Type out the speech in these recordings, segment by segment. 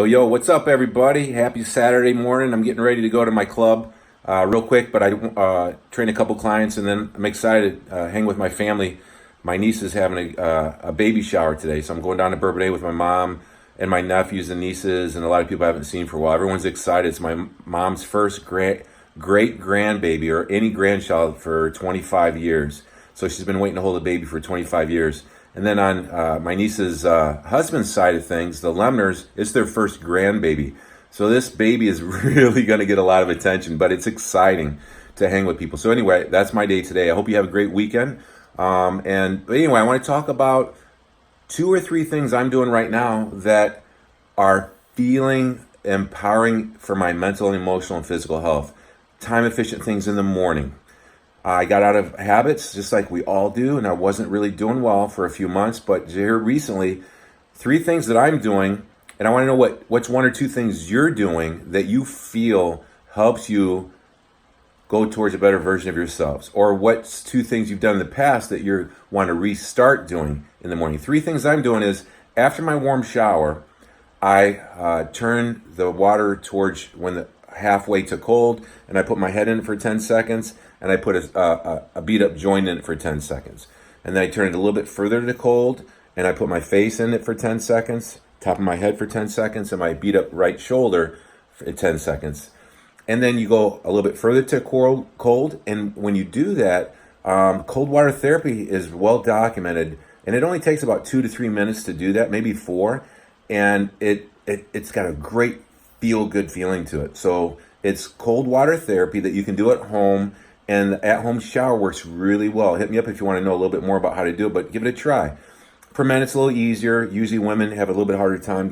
Yo, what's up, everybody? Happy Saturday morning. I'm getting ready to go to my club real quick, but I train a couple clients, and then I'm excited to hang with my family. My niece is having a baby shower today, so I'm going down to Bourbonnais with my mom and my nephews and nieces, and a lot of people I haven't seen for a while. Everyone's excited. It's my mom's first great grandbaby or any grandchild for 25 years. So she's been waiting to hold a baby for 25 years. And then on my niece's husband's side of things, the Lemners, it's their first grandbaby. So this baby is really going to get a lot of attention, but it's exciting to hang with people. So anyway, that's my day today. I hope you have a great weekend. But anyway, I want to talk about two or three things I'm doing right now that are feeling empowering for my mental and emotional and physical health. Time efficient things in the morning. I got out of habits just like we all do, and I wasn't really doing well for a few months. But here recently, three things that I'm doing, and I want to know what's one or two things you're doing that you feel helps you go towards a better version of yourselves, or what's two things you've done in the past that you want to restart doing in the morning. Three things I'm doing is after my warm shower, I turn the water towards halfway to cold, and I put my head in it for 10 seconds, and I put a beat up joint in it for 10 seconds. And then I turn it a little bit further to cold, and I put my face in it for 10 seconds, top of my head for 10 seconds, and my beat up right shoulder for 10 seconds. And then you go a little bit further to cold, and when you do that, cold water therapy is well documented, and it only takes about 2 to 3 minutes to do that, maybe 4, and it's got a great feel-good feeling to it. So it's cold water therapy that you can do at home, and the at-home shower works really well. Hit me up if you want to know a little bit more about how to do it, but give it a try. For men, it's a little easier. Usually women have a little bit harder time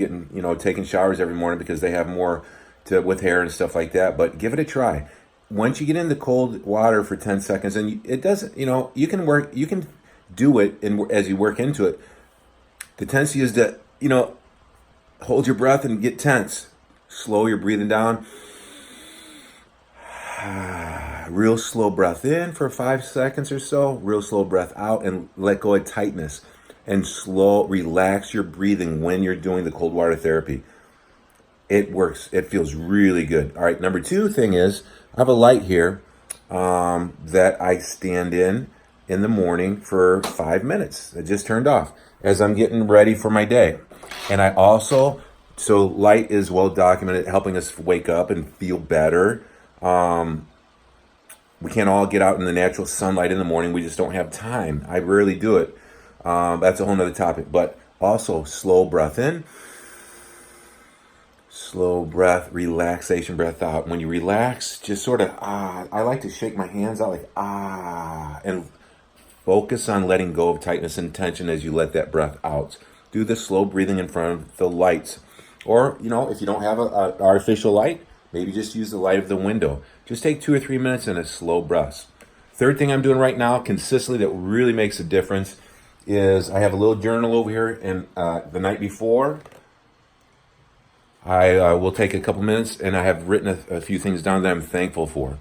taking showers every morning because they have more with hair and stuff like that, but give it a try. Once you get in the cold water for 10 seconds, and it doesn't, you can do it, and as you work into it, the tendency is to, hold your breath and get tense. Slow your breathing down. Real slow breath in for 5 seconds or so. Real slow breath out, and let go of tightness. And relax your breathing when you're doing the cold water therapy. It works. It feels really good. All right, number two thing is I have a light here that I stand in the morning for 5 minutes. It just turned off as I'm getting ready for my day. And I also, so light is well documented, helping us wake up and feel better. We can't all get out in the natural sunlight in the morning. We just don't have time. I rarely do it. That's a whole nother topic. But also slow breath in, slow breath, relaxation breath out. When you relax, just sort of I like to shake my hands out like and focus on letting go of tightness and tension as you let that breath out. Do the slow breathing in front of the lights. Or, if you don't have an artificial light, maybe just use the light of the window. Just take 2 or 3 minutes and a slow breath. Third thing I'm doing right now consistently that really makes a difference is I have a little journal over here, and the night before, I will take a couple minutes, and I have written a few things down that I'm thankful for.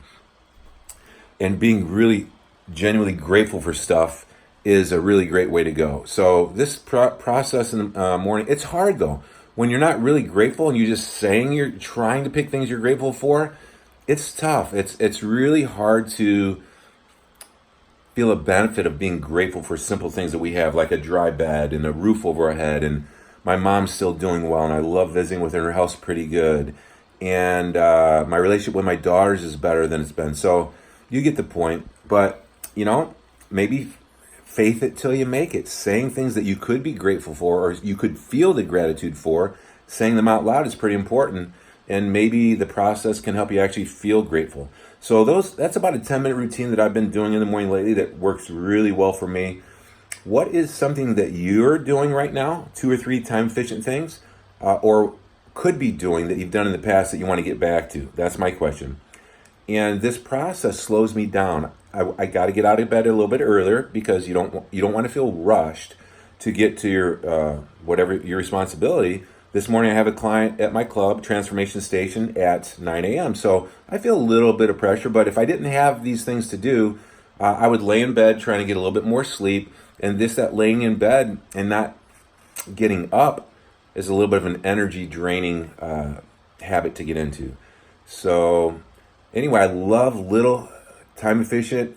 And being really genuinely grateful for stuff is a really great way to go. So this process in the morning, it's hard though. When you're not really grateful and you're just saying you're trying to pick things you're grateful for, it's tough. It's really hard to feel a benefit of being grateful for simple things that we have, like a dry bed and a roof over our head, and my mom's still doing well, and I love visiting with her. Her house pretty good, and my relationship with my daughters is better than it's been. So you get the point. But maybe faith it till you make it. Saying things that you could be grateful for, or you could feel the gratitude for, saying them out loud is pretty important. And maybe the process can help you actually feel grateful. So that's about a 10-minute routine that I've been doing in the morning lately that works really well for me. What is something that you're doing right now, 2 or 3 time efficient things, or could be doing that you've done in the past that you want to get back to? That's my question. And this process slows me down. I got to get out of bed a little bit earlier because you don't want to feel rushed to get to your whatever your responsibility. This morning I have a client at my club, Transformation Station, at 9 a.m. So I feel a little bit of pressure, but if I didn't have these things to do, I would lay in bed trying to get a little bit more sleep. And that laying in bed and not getting up is a little bit of an energy draining habit to get into. So anyway, I love little time efficient,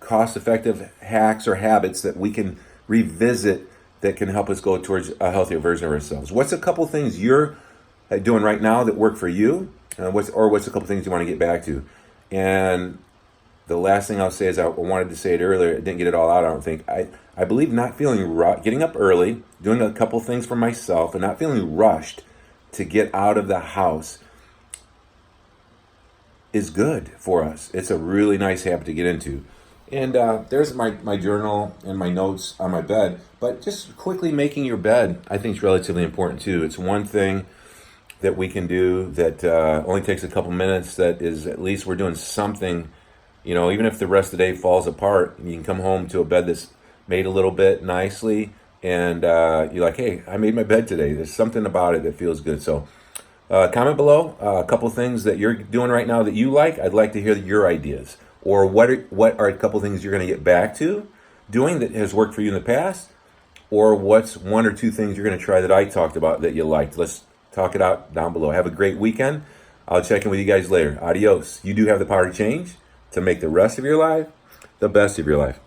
cost effective hacks or habits that we can revisit that can help us go towards a healthier version of ourselves. What's a couple things you're doing right now that work for you? What's a couple things you want to get back to? And the last thing I'll say is I wanted to say it earlier. I didn't get it all out, I don't think. I believe not feeling getting up early, doing a couple things for myself, and not feeling rushed to get out of the house is good for us. It's a really nice habit to get into. And there's my journal and my notes on my bed. But just quickly making your bed, I think, is relatively important too. It's one thing that we can do that only takes a couple minutes. That is, at least we're doing something. You know, even if the rest of the day falls apart, you can come home to a bed that's made a little bit nicely, and you're like, hey, I made my bed today. There's something about it that feels good. So comment below a couple things that you're doing right now that you like. I'd like to hear your ideas. Or what are a couple things you're going to get back to doing that has worked for you in the past? Or what's one or two things you're going to try that I talked about that you liked? Let's talk it out down below. Have a great weekend. I'll check in with you guys later. Adios. You do have the power to change, to make the rest of your life the best of your life.